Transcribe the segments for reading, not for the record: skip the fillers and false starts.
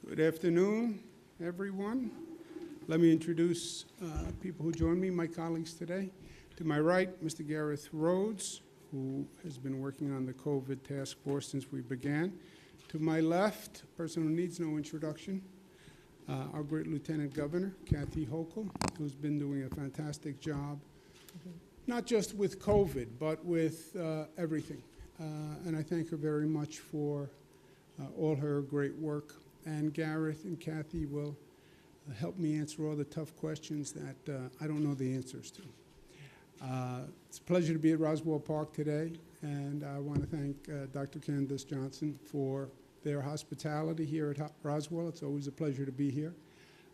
Good afternoon, everyone. Let me introduce people who join me, my colleagues today. To my right, Mr. Gareth Rhodes, who has been working on the COVID task force since we began. To my left, a person who needs no introduction, our great Lieutenant Governor, Kathy Hochul, who's been doing a fantastic job, not just with COVID, but with everything. And I thank her very much for all her great work. And Gareth and Kathy will help me answer all the tough questions that I don't know the answers to. It's a pleasure to be at Roswell Park today, and I want to thank Dr. Candace Johnson for their hospitality here at Roswell. It's always a pleasure to be here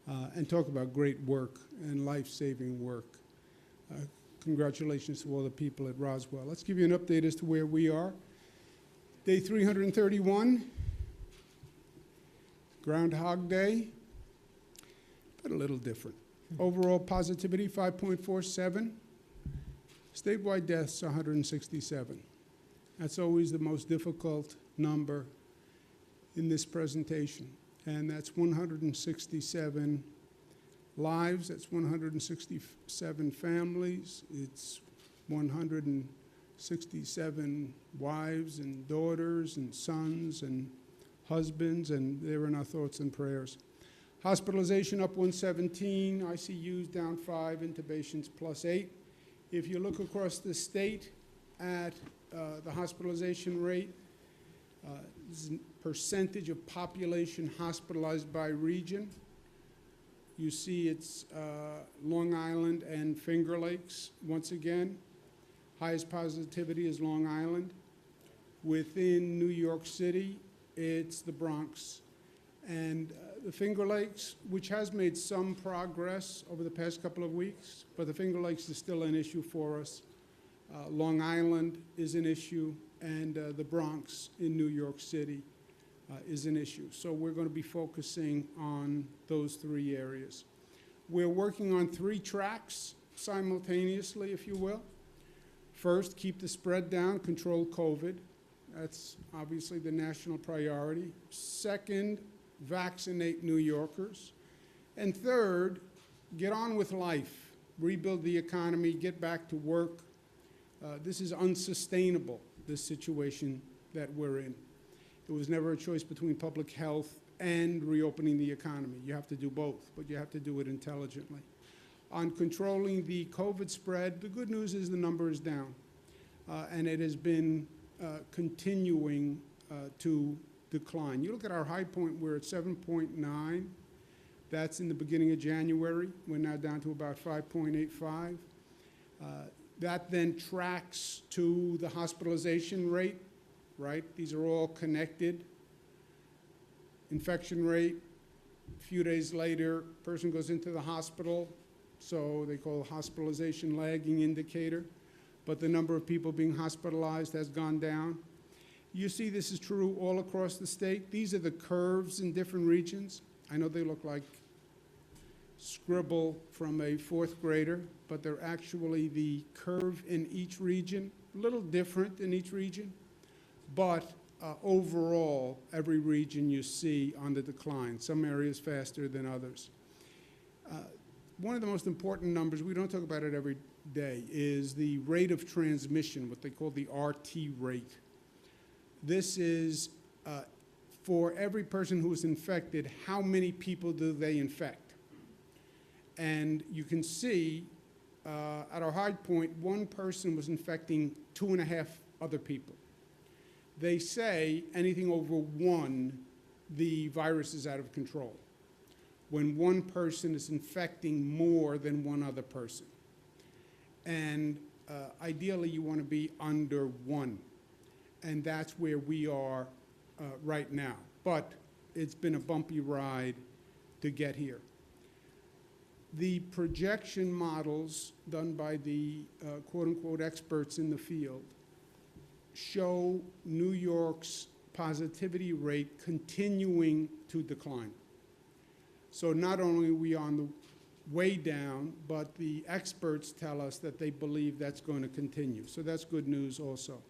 and talk about great work and life-saving work. Congratulations to all the people at Roswell. Let's give you an update as to where we are. Day 331. Groundhog Day, but a little different. Overall positivity, 5.47. Statewide deaths, 167. That's always the most difficult number in this presentation. And that's 167 lives, that's 167 families, it's 167 wives and daughters and sons and husbands, and they're in our thoughts and prayers. Hospitalization up 117, ICUs down 5, intubations plus 8. If you look across the state at the hospitalization rate, percentage of population hospitalized by region, you see it's Long Island and Finger Lakes once again. Highest positivity is Long Island. Within New York City, it's the Bronx. And the Finger Lakes, which has made some progress over the past couple of weeks, but the Finger Lakes is still an issue for us. Long Island is an issue, and the Bronx in New York City is an issue. So we're going to be focusing on those three areas. We're working on 3 tracks simultaneously, if you will. First, keep the spread down, control COVID. That's obviously the national priority. Second, vaccinate New Yorkers. And third, get on with life, rebuild the economy, get back to work. This is unsustainable, this situation that we're in. It was never a choice between public health and reopening the economy. You have to do both, but you have to do it intelligently. On controlling the COVID spread, the good news is the number is down, and it has been continuing to decline. You look at our high point, we're at 7.9. That's in the beginning of January. We're now down to about 5.85. That then tracks to the hospitalization rate, right? These are all connected. Infection rate, a few days later, person goes into the hospital, so they call hospitalization lagging indicator. But the number of people being hospitalized has gone down. You see this is true all across the state. These are the curves in different regions. I know they look like scribble from a 4th grader, but they're actually the curve in each region, a little different in each region, but overall, every region you see on the decline, some areas faster than others. One of the most important numbers, we don't talk about it every day, is the rate of transmission, what they call the RT rate. This is for every person who is infected, how many people do they infect? And you can see at our high point, one person was infecting 2.5 other people. They say anything over 1, the virus is out of control. When one person is infecting more than one other person. And ideally, you want to be under 1. And that's where we are right now. But it's been a bumpy ride to get here. The projection models done by the quote-unquote experts in the field show New York's positivity rate continuing to decline. So not only are we on the way down, but the experts tell us that they believe that's going to continue. So that's good news also.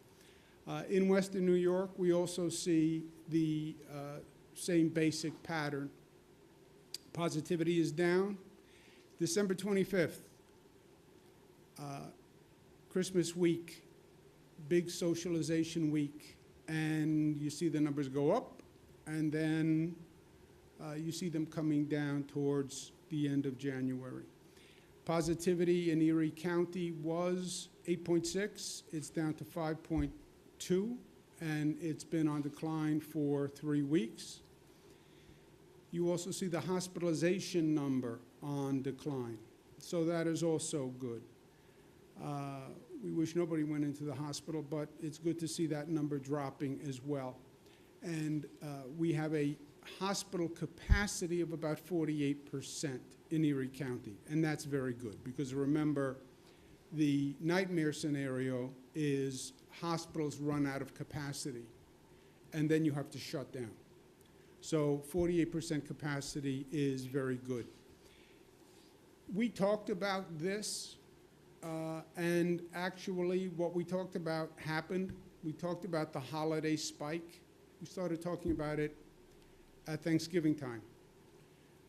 In Western New York, we also see the same basic pattern. Positivity is down. December 25th, Christmas week, big socialization week, and you see the numbers go up, and then you see them coming down towards the end of January. Positivity in Erie County was 8.6. It's down to 5.2, and it's been on decline for 3 weeks. You also see the hospitalization number on decline, so that is also good. We wish nobody went into the hospital, but it's good to see that number dropping as well. And we have a hospital capacity of about 48% in Erie County, and that's very good, because remember, the nightmare scenario is hospitals run out of capacity, and then you have to shut down. So 48% capacity is very good. We talked about this, and actually what we talked about happened. We talked about the holiday spike. We started talking about it at Thanksgiving time,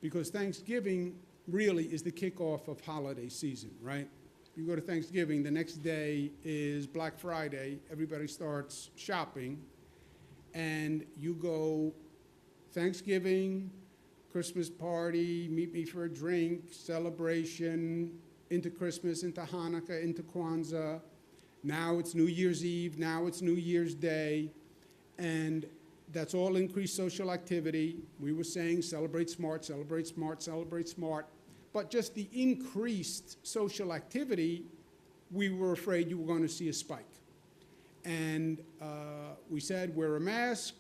because Thanksgiving really is the kickoff of holiday season, right? You go to Thanksgiving, the next day is Black Friday, everybody starts shopping, and you go Thanksgiving, Christmas party, meet me for a drink, celebration, into Christmas, into Hanukkah, into Kwanzaa. Now it's New Year's Eve, now it's New Year's Day, and that's all increased social activity. We were saying celebrate smart, celebrate smart, celebrate smart. But just the increased social activity, we were afraid you were going to see a spike. And we said wear a mask,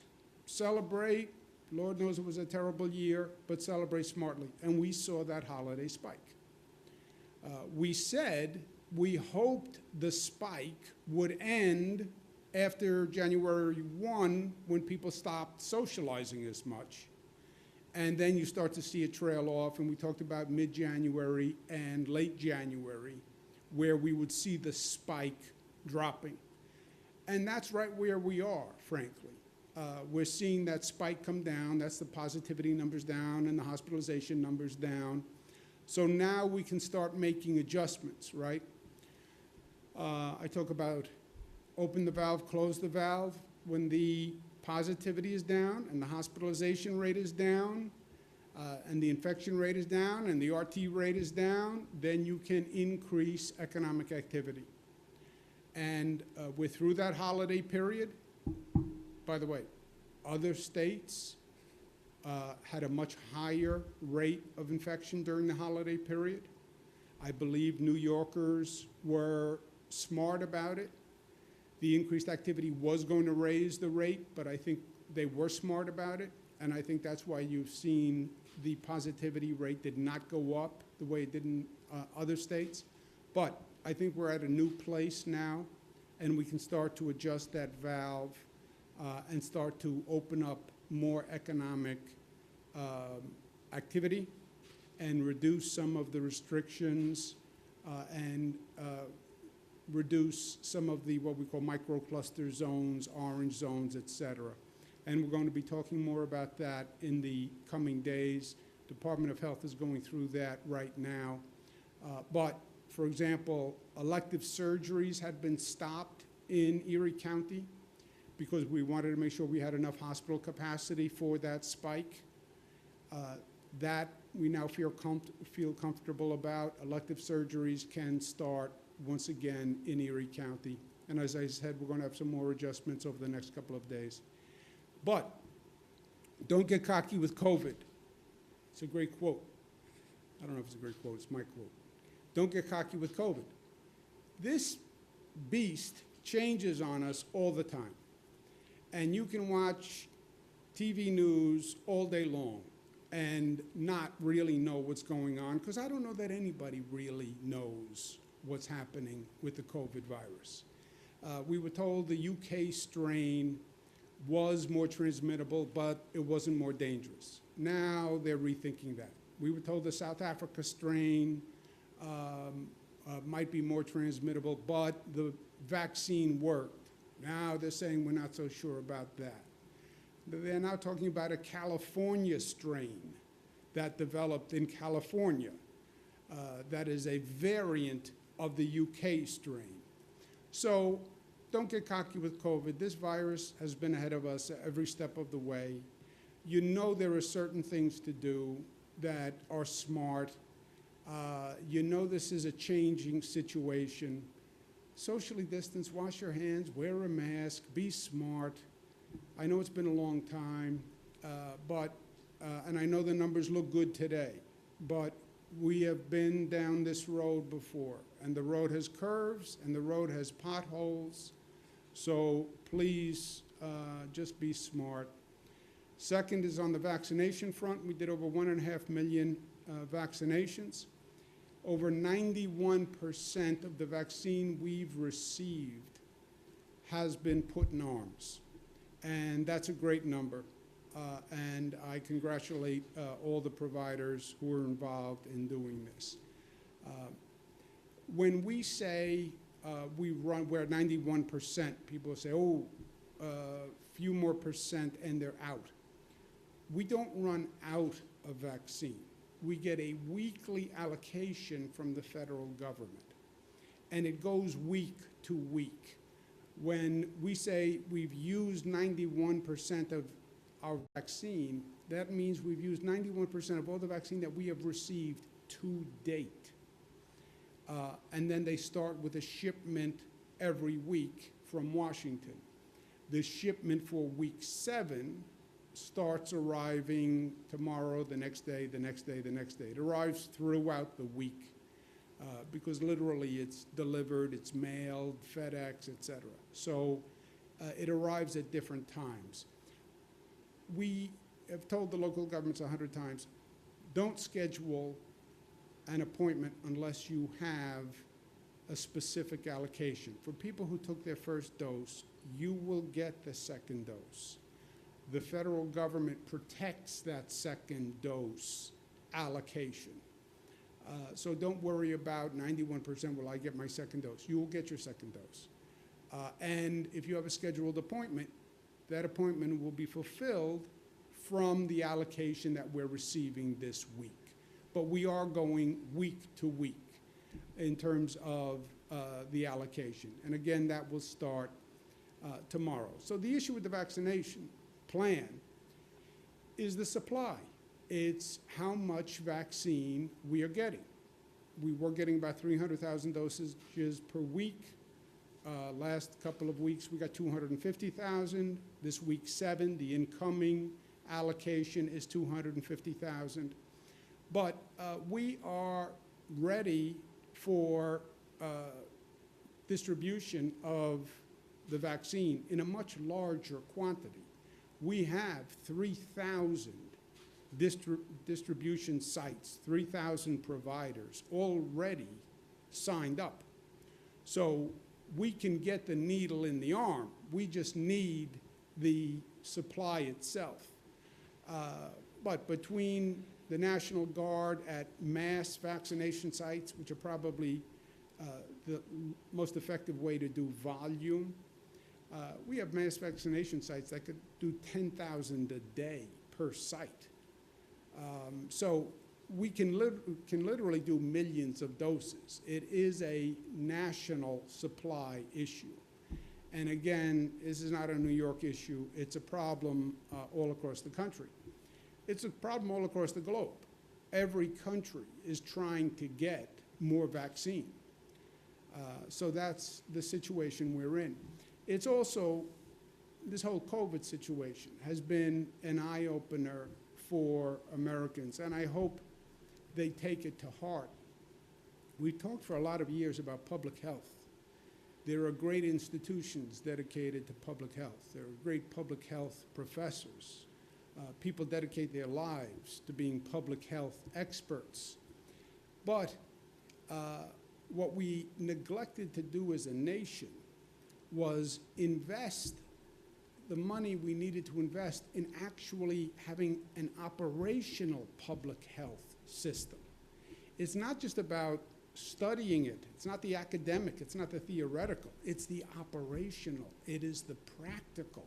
celebrate. Lord knows it was a terrible year, but celebrate smartly. And we saw that holiday spike. We said we hoped the spike would end after January 1, when people stopped socializing as much. And then you start to see it trail off, and we talked about mid-January and late January, where we would see the spike dropping. And that's right where we are, frankly. We're seeing that spike come down. That's the positivity numbers down and the hospitalization numbers down. So now we can start making adjustments, right? I talk about open the valve, close the valve. When the positivity is down and the hospitalization rate is down and the infection rate is down and the RT rate is down, then you can increase economic activity. And we're through that holiday period. By the way, other states had a much higher rate of infection during the holiday period. I believe New Yorkers were smart about it. The increased activity was going to raise the rate, but I think they were smart about it, and I think that's why you've seen the positivity rate did not go up the way it did in other states. But I think we're at a new place now, and we can start to adjust that valve and start to open up more economic activity and reduce some of the restrictions and reduce some of the what we call microcluster zones, orange zones, et cetera. And we're going to be talking more about that in the coming days. Department of Health is going through that right now. But, for example, elective surgeries had been stopped in Erie County because we wanted to make sure we had enough hospital capacity for that spike. That we now feel comfortable about. Elective surgeries can start once again in Erie County. And as I said, we're going to have some more adjustments over the next couple of days. But don't get cocky with COVID. It's a great quote. I don't know if it's a great quote, it's my quote. Don't get cocky with COVID. This beast changes on us all the time. And you can watch TV news all day long and not really know what's going on, because I don't know that anybody really knows what's happening with the COVID virus. We were told the UK strain was more transmittable, but it wasn't more dangerous. Now they're rethinking that. We were told the South Africa strain might be more transmittable, but the vaccine worked. Now they're saying we're not so sure about that. They're now talking about a California strain that developed in California. That is a variant of the UK strain. So don't get cocky with COVID. This virus has been ahead of us every step of the way. You know there are certain things to do that are smart. You know this is a changing situation. Socially distance, wash your hands, wear a mask, be smart. I know it's been a long time, and I know the numbers look good today, but we have been down this road before, and the road has curves, and the road has potholes, so please just be smart. Second is on the vaccination front. We did over 1.5 million vaccinations. Over 91% of the vaccine we've received has been put in arms, and that's a great number. And I congratulate all the providers who are involved in doing this. When we say we're at 91%, people say, oh, few more percent and they're out. We don't run out of vaccine. We get a weekly allocation from the federal government, and it goes week to week. When we say we've used 91% of our vaccine, that means we've used 91% of all the vaccine that we have received to date. And then they start with a shipment every week from Washington. The shipment for week 7 starts arriving tomorrow, the next day, the next day, the next day. It arrives throughout the week because literally it's delivered, it's mailed, FedEx, etc. So it arrives at different times. We have told the local governments 100 times, don't schedule an appointment unless you have a specific allocation. For people who took their first dose, you will get the second dose. The federal government protects that second dose allocation. So don't worry about 91%, will I get my second dose? You will get your second dose. And if you have a scheduled appointment, that appointment will be fulfilled from the allocation that we're receiving this week. But we are going week to week in terms of the allocation. And again, that will start tomorrow. So the issue with the vaccination plan is the supply. It's how much vaccine we are getting. We were getting about 300,000 doses per week. Last couple of weeks, we got 250,000. This week 7, the incoming allocation is 250,000. But we are ready for distribution of the vaccine in a much larger quantity. We have 3,000 distribution sites, 3,000 providers already signed up. So we can get the needle in the arm. We just need the supply itself. But between the National Guard at mass vaccination sites, which are probably the most effective way to do volume, we have mass vaccination sites that could do 10,000 a day per site. So we can literally do millions of doses. It is a national supply issue. And again, this is not a New York issue. It's a problem all across the country. It's a problem all across the globe. Every country is trying to get more vaccine. So that's the situation we're in. It's also, this whole COVID situation has been an eye-opener for Americans, and I hope they take it to heart. We've talked for a lot of years about public health. There are great institutions dedicated to public health. There are great public health professors. People dedicate their lives to being public health experts. But what we neglected to do as a nation was invest the money we needed to invest in actually having an operational public health system. It's not just about studying it. It's not the academic. It's not the theoretical. It's the operational. It is the practical.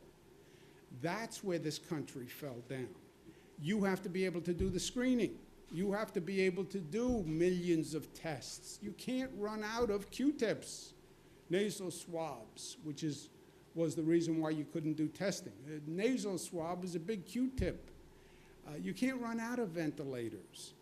That's where this country fell down. You have to be able to do the screening. You have to be able to do millions of tests. You can't run out of Q-tips, nasal swabs, which was the reason why you couldn't do testing. A nasal swab is a big Q-tip. You can't run out of ventilators.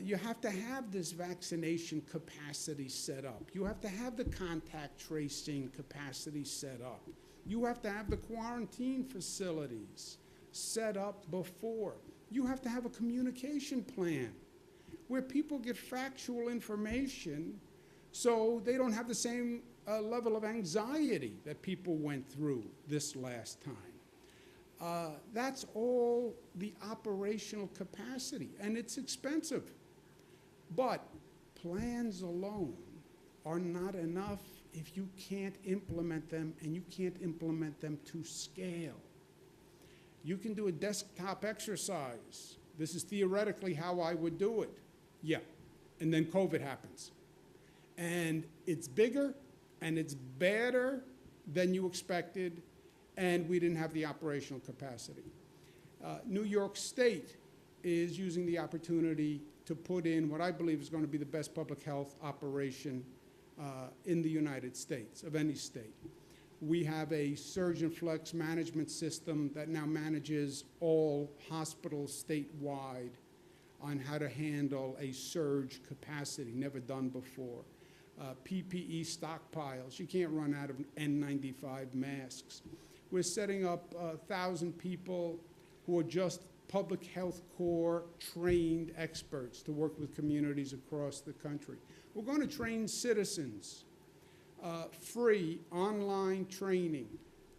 You have to have this vaccination capacity set up. You have to have the contact tracing capacity set up. You have to have the quarantine facilities set up before. You have to have a communication plan where people get factual information so they don't have the same level of anxiety that people went through this last time. That's all the operational capacity, and it's expensive. But plans alone are not enough if you can't implement them, and you can't implement them to scale. You can do a desktop exercise. This is theoretically how I would do it. Yeah, and then COVID happens. And it's bigger, and it's badder than you expected, and we didn't have the operational capacity. New York State is using the opportunity to put in what I believe is going to be the best public health operation in the United States, of any state. We have a surge and flex management system that now manages all hospitals statewide on how to handle a surge capacity, never done before. PPE stockpiles. You can't run out of N95 masks. We're setting up 1,000 people who are just public health corps trained experts to work with communities across the country. We're going to train citizens, free online training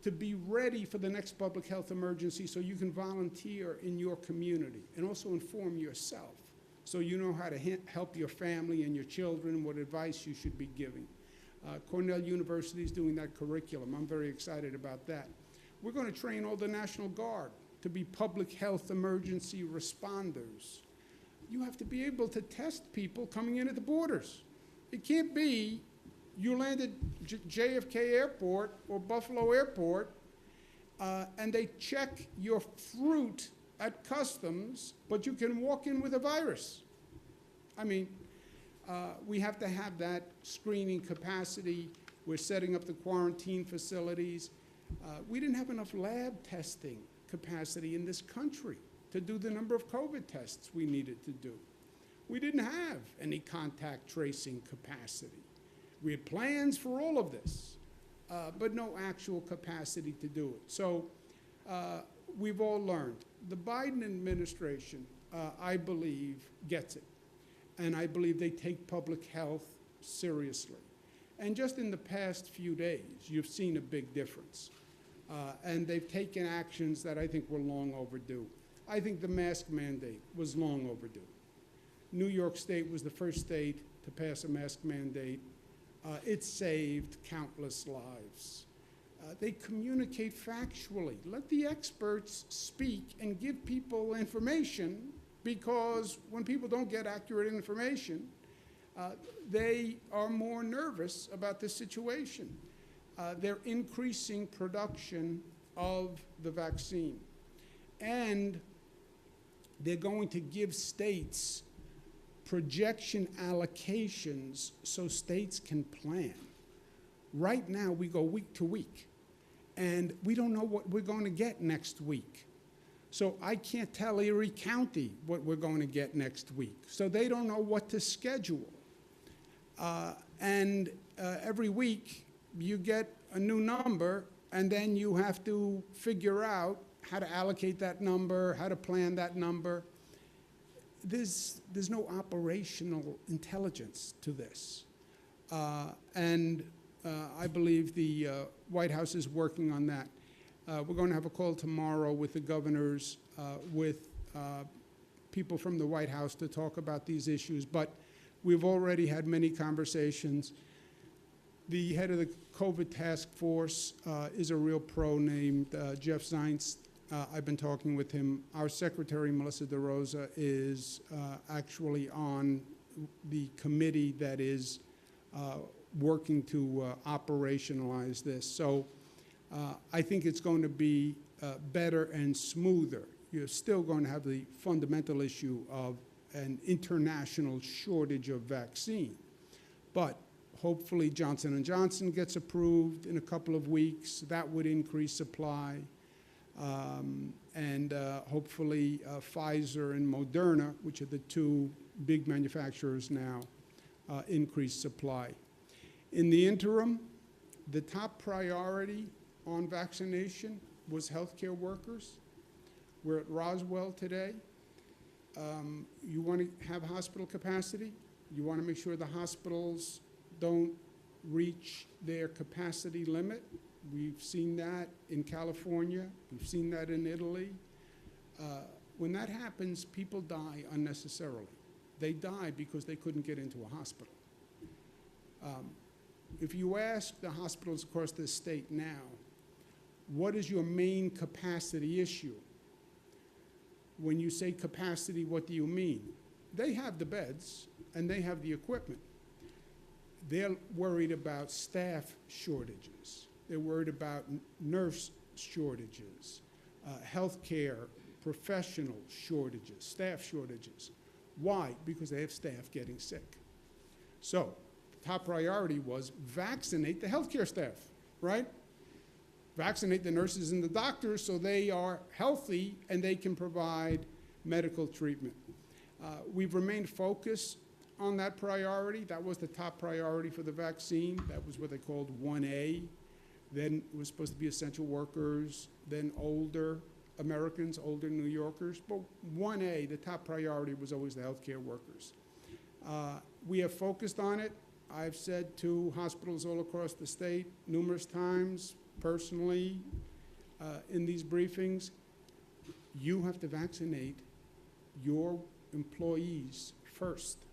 to be ready for the next public health emergency so you can volunteer in your community and also inform yourself so you know how to help your family and your children, what advice you should be giving. Cornell University is doing that curriculum. I'm very excited about that. We're going to train all the National Guard to be public health emergency responders. You have to be able to test people coming in at the borders. It can't be you land at JFK Airport or Buffalo Airport and they check your fruit at customs, but you can walk in with a virus. I mean, we have to have that screening capacity. We're setting up the quarantine facilities. We didn't have enough lab testing capacity in this country to do the number of COVID tests we needed to do. We didn't have any contact tracing capacity. We had plans for all of this, but no actual capacity to do it. So we've all learned. The Biden administration, I believe, gets it. And I believe they take public health seriously. And just in the past few days, you've seen a big difference. And they've taken actions that I think were long overdue. I think the mask mandate was long overdue. New York State was the first state to pass a mask mandate. It saved countless lives. They communicate factually. Let the experts speak and give people information, because when people don't get accurate information, they are more nervous about the situation. They're increasing production of the vaccine. And they're going to give states projection allocations so states can plan. Right now, we go week to week, and we don't know what we're going to get next week. So I can't tell Erie County what we're going to get next week. So they don't know what to schedule. Every week, you get a new number, and then you have to figure out how to allocate that number, how to plan that number. There's no operational intelligence to this. I believe the White House is working on that. We're going to have a call tomorrow with the governors, with people from the White House to talk about these issues, but we've already had many conversations. The head of the COVID task force is a real pro named Jeff Zients. I've been talking with him. Our secretary, Melissa DeRosa, is actually on the committee that is working to operationalize this. So I think it's going to be better and smoother. You're still going to have the fundamental issue of an international shortage of vaccine. But hopefully Johnson & Johnson gets approved in a couple of weeks. That would increase supply. And hopefully Pfizer and Moderna, which are the two big manufacturers now, increase supply. In the interim, the top priority on vaccination was healthcare workers. We're at Roswell today. You want to have hospital capacity. You want to make sure the hospitals don't reach their capacity limit. We've seen that in California. We've seen that in Italy. When that happens, people die unnecessarily. They die because they couldn't get into a hospital. If you ask the hospitals across the state now, what is your main capacity issue? When you say capacity, what do you mean? They have the beds and they have the equipment. They're worried about staff shortages. They're worried about nurse shortages, healthcare professional shortages, staff shortages. Why? Because they have staff getting sick. So the top priority was vaccinate the healthcare staff, right? Vaccinate the nurses and the doctors so they are healthy and they can provide medical treatment. We've remained focused on that priority. That was the top priority for the vaccine. That was what they called 1A. Then it was supposed to be essential workers, then older Americans, older New Yorkers. But 1A, the top priority, was always the healthcare workers. We have focused on it. I've said to hospitals all across the state numerous times, personally, in these briefings, you have to vaccinate your employees first.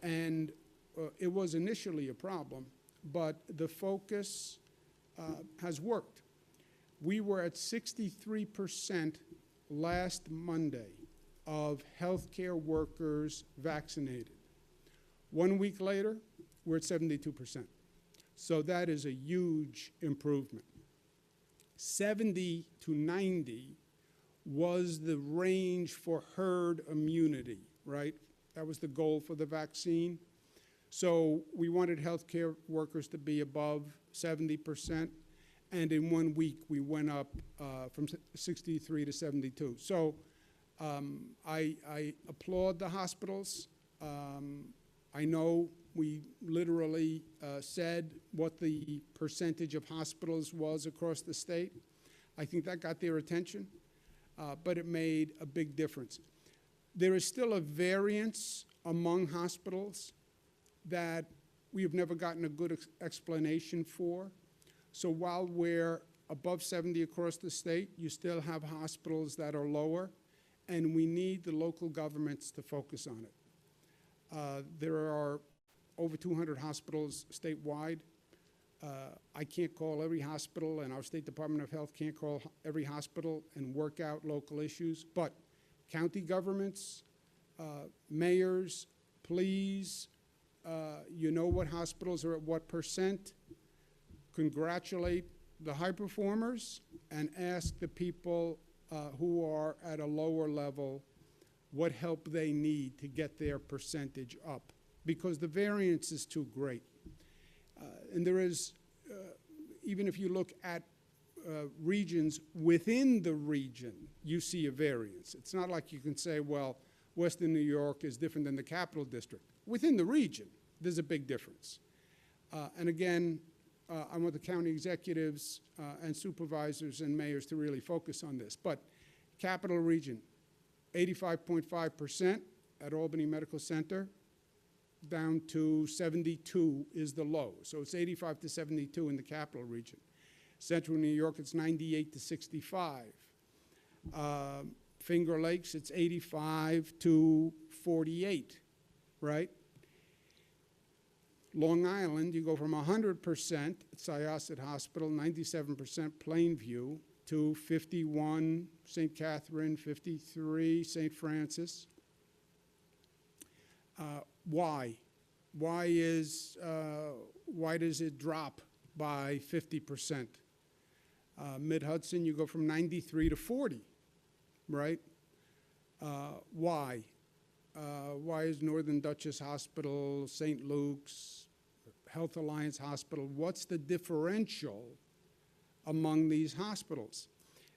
It was initially a problem, but the focus has worked. We were at 63% last Monday of healthcare workers vaccinated. 1 week later, we're at 72%. So that is a huge improvement. 70 to 90 was the range for herd immunity, right? That was the goal for the vaccine. So we wanted healthcare workers to be above 70%. And in 1 week, we went up from 63 to 72. So I applaud the hospitals. I know we literally said what the percentage of hospitals was across the state. I think that got their attention, but it made a big difference. There is still a variance among hospitals that we have never gotten a good explanation for. So while we're above 70 across the state, you still have hospitals that are lower, and we need the local governments to focus on it. There are over 200 hospitals statewide. I can't call every hospital, and our State Department of Health can't call every hospital and work out local issues, but county governments, mayors, please, you know what hospitals are at what percent. Congratulate the high performers and ask the people who are at a lower level what help they need to get their percentage up, because the variance is too great. And there is, even if you look at regions within the region, you see a variance. It's not like you can say, well, Western New York is different than the Capital District. Within the region, there's a big difference. And again, I want the county executives and supervisors and mayors to really focus on this. But Capital Region, 85.5% at Albany Medical Center, down to 72 is the low. So it's 85 to 72 in the Capital Region. Central New York, it's 98 to 65. Finger Lakes, it's 85 to 48, right? Long Island, you go from 100% at Syosset Hospital, 97% Plainview, to 51 St. Catherine, 53 St. Francis. Why? Why does it drop by 50%? Mid-Hudson, you go from 93 to 40, right? Why? Why is Northern Dutchess Hospital, St. Luke's, Health Alliance Hospital, what's the differential among these hospitals?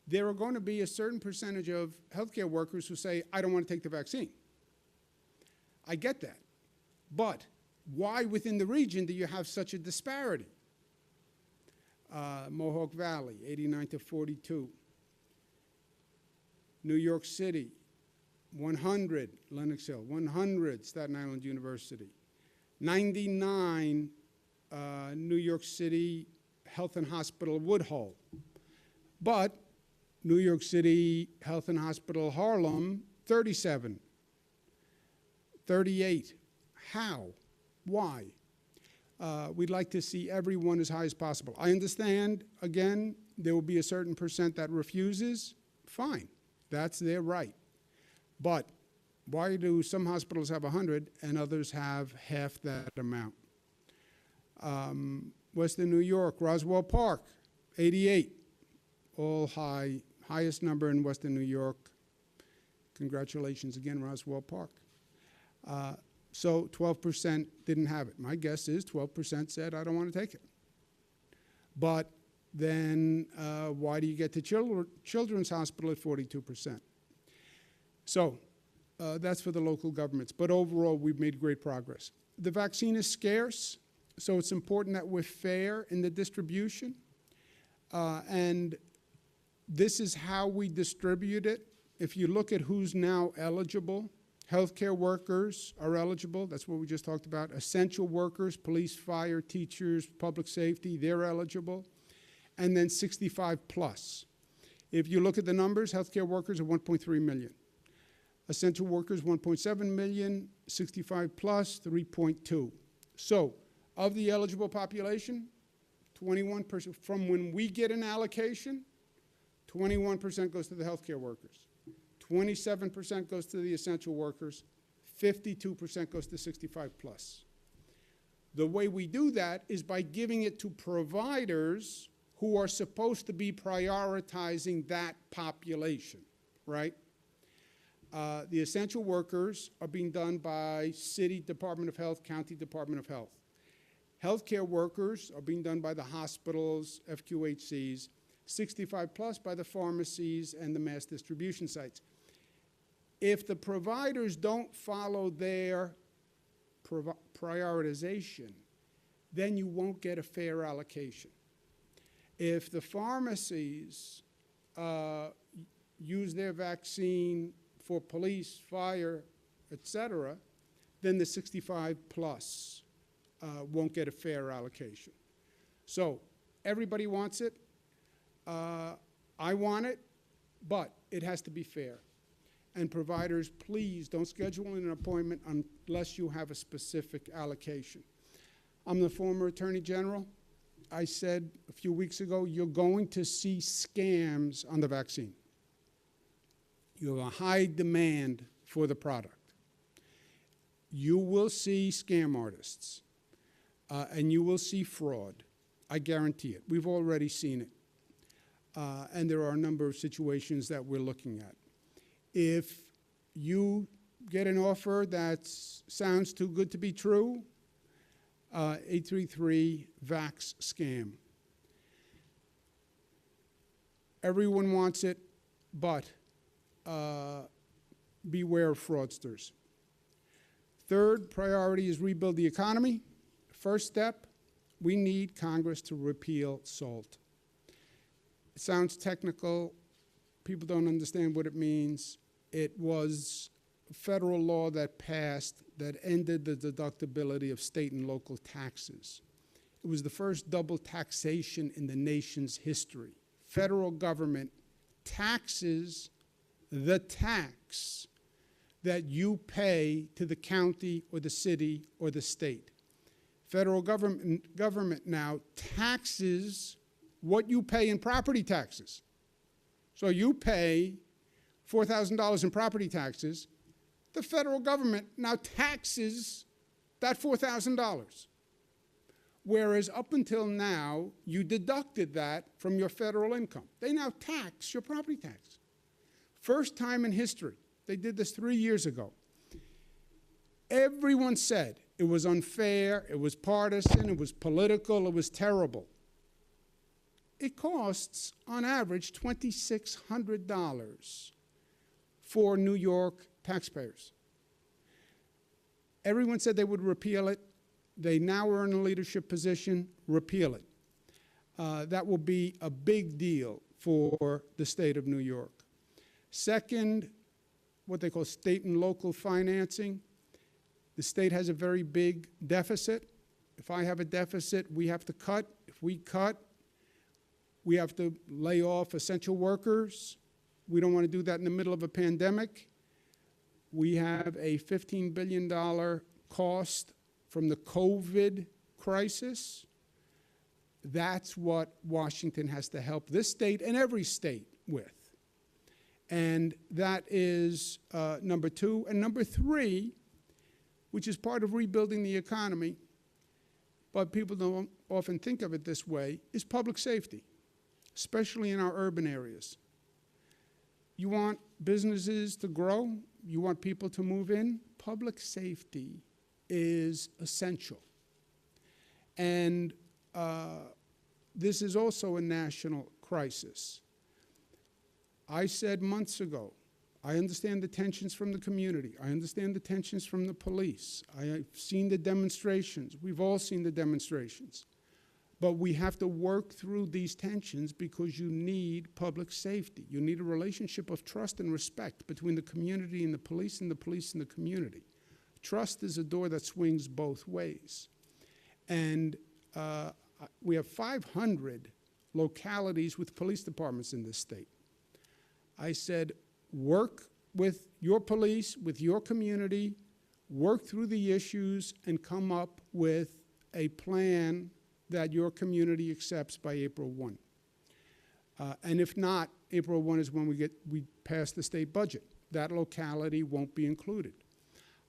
There are going to be a certain percentage of healthcare workers who say, I don't want to take the vaccine. I get that. But why within the region do you have such a disparity? Mohawk Valley, 89 to 42. New York City, 100, Lenox Hill, 100, Staten Island University. 99, New York City Health and Hospital Woodhull. But New York City Health and Hospital Harlem, 37. 38. How? Why? We'd like to see everyone as high as possible. I understand, again, there will be a certain percent that refuses. Fine. That's their right. But why do some hospitals have 100 and others have half that amount? Western New York, Roswell Park, 88. All high, highest number in Western New York. Congratulations again, Roswell Park. So 12% didn't have it. My guess is 12% said, I don't want to take it. But then why do you get to Children's Hospital at 42%? So that's for the local governments. But overall, we've made great progress. The vaccine is scarce, so it's important that we're fair in the distribution. And this is how we distribute it. If you look at who's now eligible, healthcare workers are eligible. That's what we just talked about. Essential workers, police, fire, teachers, public safety, they're eligible. And then 65 plus. If you look at the numbers, healthcare workers are 1.3 million. Essential workers, 1.7 million. 65 plus, 3.2. So, of the eligible population, 21%, from when we get an allocation, 21% goes to the healthcare workers. 27% goes to the essential workers, 52% goes to 65 plus. The way we do that is by giving it to providers who are supposed to be prioritizing that population, right? The essential workers are being done by City Department of Health, County Department of Health. Healthcare workers are being done by the hospitals, FQHCs, 65 plus by the pharmacies and the mass distribution sites. If the providers don't follow their prioritization, then you won't get a fair allocation. If the pharmacies use their vaccine for police, fire, et cetera, then the 65 plus won't get a fair allocation. So everybody wants it. I want it, but it has to be fair. And providers, please don't schedule an appointment unless you have a specific allocation. I'm the former Attorney General. I said a few weeks ago, you're going to see scams on the vaccine. You have a high demand for the product. You will see scam artists, and you will see fraud. I guarantee it. We've already seen it. And there are a number of situations that we're looking at. If you get an offer that sounds too good to be true, 833-VAX-SCAM. Everyone wants it, but beware of fraudsters. Third priority is rebuild the economy. First step, we need Congress to repeal SALT. It sounds technical. People don't understand what it means. It was a federal law that passed that ended the deductibility of state and local taxes. It was the first double taxation in the nation's history. Federal government taxes the tax that you pay to the county or the city or the state. Federal government now taxes what you pay in property taxes. So you pay $4,000 in property taxes. The federal government now taxes that $4,000. Whereas up until now, you deducted that from your federal income. They now tax your property tax. First time in history. They did this 3 years ago. Everyone said it was unfair, it was partisan, it was political, it was terrible. It costs, on average, $2,600 for New York taxpayers. Everyone said they would repeal it. They now are in a leadership position. Repeal it. That will be a big deal for the state of New York. Second, what they call state and local financing. The state has a very big deficit. If I have a deficit, we have to cut. If we cut, we have to lay off essential workers. We don't want to do that in the middle of a pandemic. We have a $15 billion cost from the COVID crisis. That's what Washington has to help this state and every state with. And that is number two. And number three, which is part of rebuilding the economy, but people don't often think of it this way, is public safety, especially in our urban areas. You want businesses to grow, you want people to move in, public safety is essential. And this is also a national crisis. I said months ago, I understand the tensions from the community. I understand the tensions from the police. I've seen the demonstrations. We've all seen the demonstrations. But we have to work through these tensions because you need public safety. You need a relationship of trust and respect between the community and the police and the police and the community. Trust is a door that swings both ways. And we have 500 localities with police departments in this state. I said, work with your police, with your community, work through the issues, and come up with a plan that your community accepts by April 1. And if not, April 1 is when we pass the state budget. That locality won't be included.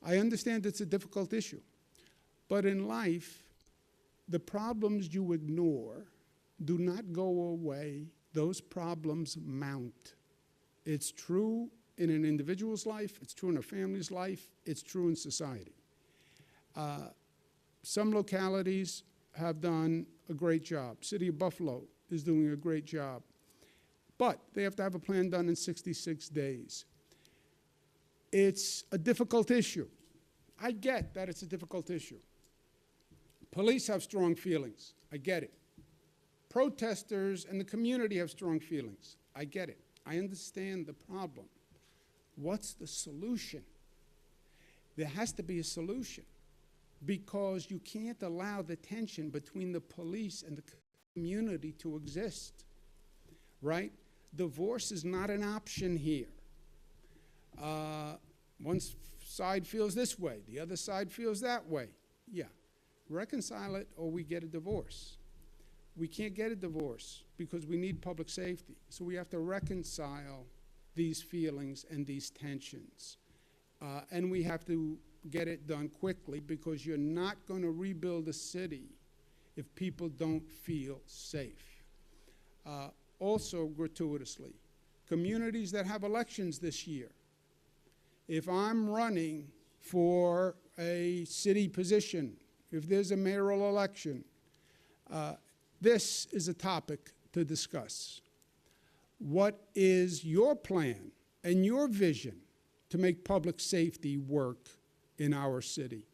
I understand it's a difficult issue, but in life, the problems you ignore do not go away. Those problems mount. It's true in an individual's life, it's true in a family's life, it's true in society. Some localities have done a great job. City of Buffalo is doing a great job. But they have to have a plan done in 66 days. It's a difficult issue. I get that it's a difficult issue. Police have strong feelings. I get it. Protesters and the community have strong feelings. I get it. I understand the problem. What's the solution? There has to be a solution because you can't allow the tension between the police and the community to exist, right? Divorce is not an option here. One side feels this way, the other side feels that way. Yeah, reconcile it or we get a divorce. We can't get a divorce because we need public safety. So we have to reconcile these feelings and these tensions. And we have to get it done quickly because you're not going to rebuild a city if people don't feel safe. Also, gratuitously, communities that have elections this year, if I'm running for a city position, if there's a mayoral election, this is a topic to discuss. What is your plan and your vision to make public safety work in our city?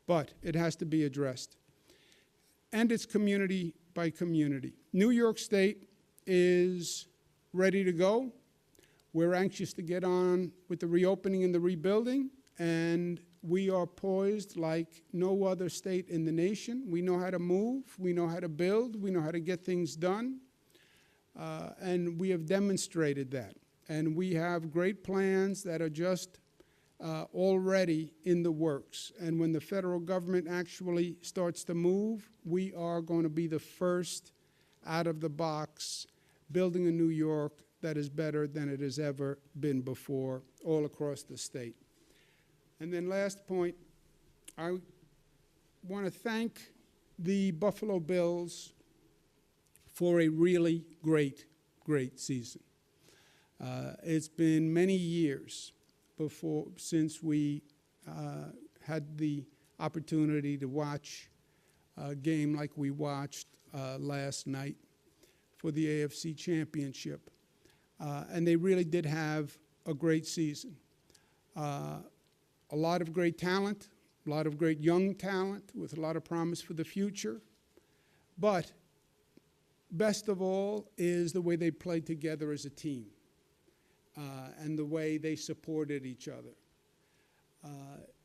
But it has to be addressed. And it's community by community. New York State is ready to go. We're anxious to get on with the reopening and the rebuilding, and we are poised like no other state in the nation. We know how to move, we know how to build, we know how to get things done, and we have demonstrated that. And we have great plans that are just already in the works. And when the federal government actually starts to move, we are going to be the first out of the box, building a New York that is better than it has ever been before, all across the state. And then last point, I want to thank the Buffalo Bills for a really great, great season. It's been many years since we had the opportunity to watch a game like we watched last night for the AFC Championship. And they really did have a great season. A lot of great talent, a lot of great young talent with a lot of promise for the future. But best of all is the way they played together as a team and the way they supported each other.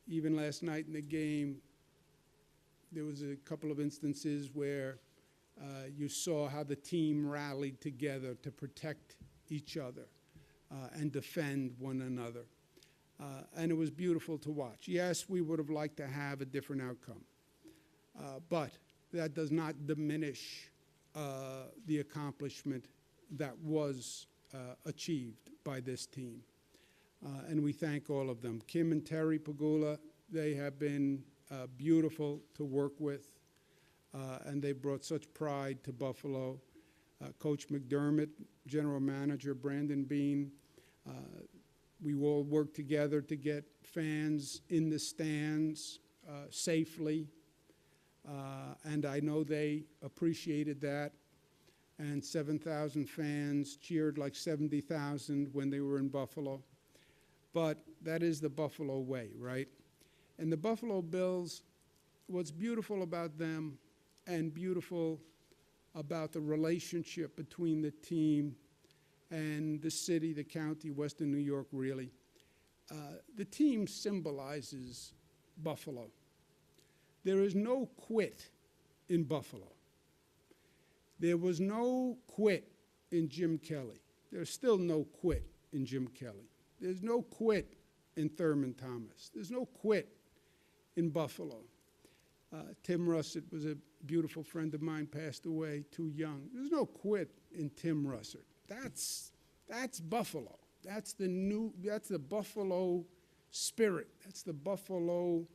Even last night in the game, there was a couple of instances where you saw how the team rallied together to protect each other and defend one another. And it was beautiful to watch. Yes, we would have liked to have a different outcome, but that does not diminish the accomplishment that was achieved by this team. And we thank all of them. Kim and Terry Pagula, they have been beautiful to work with, and they brought such pride to Buffalo. Coach McDermott, General Manager Brandon Bean, we all worked together to get fans in the stands safely, and I know they appreciated that. And 7,000 fans cheered like 70,000 when they were in Buffalo. But that is the Buffalo way, right? And the Buffalo Bills, what's beautiful about them and beautiful about the relationship between the team and the city, the county, Western New York, really. The team symbolizes Buffalo. There is no quit in Buffalo. There was no quit in Jim Kelly. There's still no quit in Jim Kelly. There's no quit in Thurman Thomas. There's no quit in Buffalo. Tim Russert was a beautiful friend of mine, passed away too young. There's no quit in Tim Russert. That's Buffalo. That's the Buffalo spirit. That's the Buffalo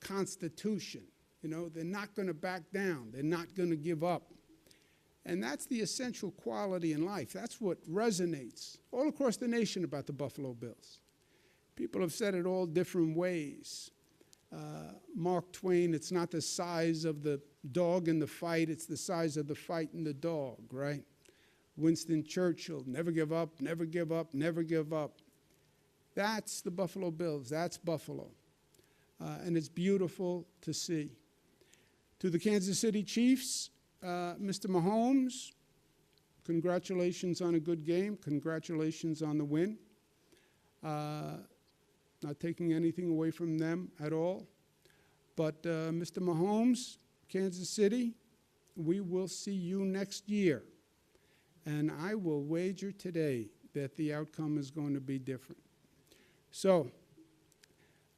constitution. You know, they're not going to back down. They're not going to give up. And that's the essential quality in life. That's what resonates all across the nation about the Buffalo Bills. People have said it all different ways. Mark Twain, it's not the size of the dog in the fight, it's the size of the fight in the dog, right? Winston Churchill, never give up, never give up, never give up. That's the Buffalo Bills. That's Buffalo. And it's beautiful to see. To the Kansas City Chiefs, Mr. Mahomes, congratulations on a good game. Congratulations on the win. Not taking anything away from them at all. But Mr. Mahomes, Kansas City, we will see you next year. And I will wager today that the outcome is going to be different. So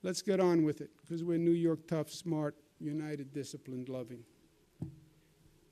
let's get on with it, because we're New York tough, smart, united, disciplined, loving.